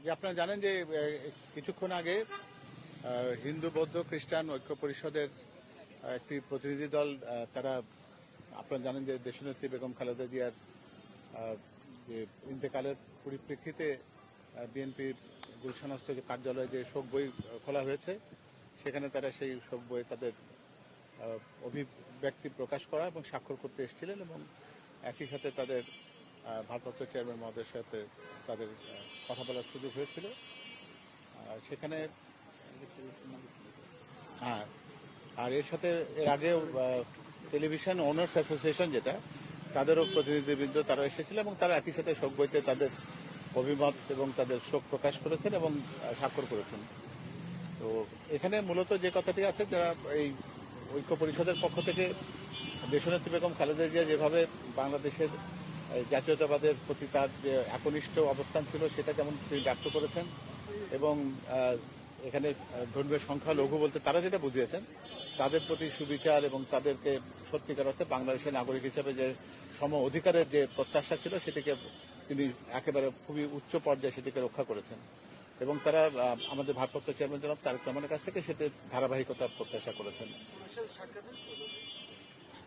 যে আপনারা জানেন যে কিছুক্ষণ আগে হিন্দু বৌদ্ধ খ্রিস্টান ঐক্য পরিষদের একটি প্রতিনিধি দল তারা আপনারা জানেন যে দেশনেত্রী বেগম খালেদা জিয়ার যে ইন্তেকালের পরিপ্রেক্ষিতে বিএনপির গুলশানস্থ যে কার্যালয়ে যে শোক বই খোলা হয়েছে সেখানে তারা সেই শোক বই তাদের অভিব্যক্তি প্রকাশ করা এবং স্বাক্ষর করতে এসেছিলেন এবং একই সাথে তাদের ভারপ্রাপ্ত চেয়ারম্যান মহোদয়ের সাথে তাদের কথা বলার সুযোগ হয়েছিল। সেখানে হ্যাঁ, আর এর সাথে এর আগেও টেলিভিশন ওনার্স অ্যাসোসিয়েশন যেটা তাদেরও প্রতিনিধিবৃন্দ তারা এসেছিল এবং তারা একই সাথে শোক বইতে তাদের অভিমত এবং তাদের শোক প্রকাশ করেছেন এবং স্বাক্ষর করেছেন। তো এখানে মূলত যে কথাটি আছে, যারা এই ঐক্য পরিষদের পক্ষ থেকে দেশনেত্রী বেগম খালেদা জিয়া যেভাবে বাংলাদেশের জাতীয়তাবাদের প্রতি তার যে একনিষ্ঠ অবস্থান ছিল সেটা যেমন তিনি ব্যক্ত করেছেন এবং এখানে ধর্মীয় সংখ্যালঘু বলতে তারা যেটা বুঝিয়েছেন তাদের প্রতি সুবিচার এবং তাদেরকে সত্যিকার অর্থে বাংলাদেশের নাগরিক হিসেবে যে সম অধিকারের যে প্রত্যাশা ছিল সেটিকে তিনি একেবারে খুবই উচ্চ পর্যায়ে সেটিকে রক্ষা করেছেন এবং তারা আমাদের ভারপ্রাপ্ত চেয়ারম্যান জনাব তারেক রহমানের কাছ থেকে সেটি ধারাবাহিকতার প্রত্যাশা করেছেন।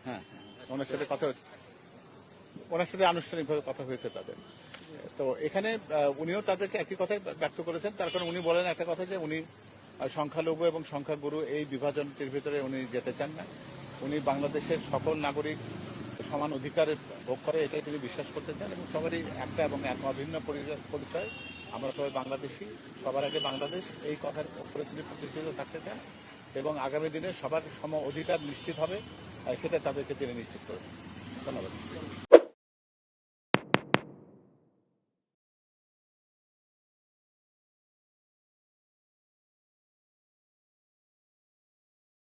হ্যাঁ, ওনার সাথে কথা হয়েছে, ওনার সাথে আনুষ্ঠানিকভাবে কথা হয়েছে তাদের। তো এখানে উনিও তাদেরকে একই কথাই ব্যক্ত করেছেন, তার কারণ উনি বলেন একটা কথা যে উনি সংখ্যালঘু এবং সংখ্যাগুরু এই বিভাজনটির ভিতরে উনি যেতে চান না। উনি বাংলাদেশের সকল নাগরিক সমান অধিকার ভোগ করে এটাই তিনি বিশ্বাস করতে চান এবং সবারই একটা এবং এক অভিন্ন পরিচয়, আমরা সবাই বাংলাদেশি, সবার আগে বাংলাদেশ, এই কথার উপরে তিনি প্রতিষ্ঠিত থাকতে চান এবং আগামী দিনে সবার সম অধিকার নিশ্চিত হবে সেটা তাদেরকে তিনি নিশ্চিত করেছেন। ধন্যবাদ।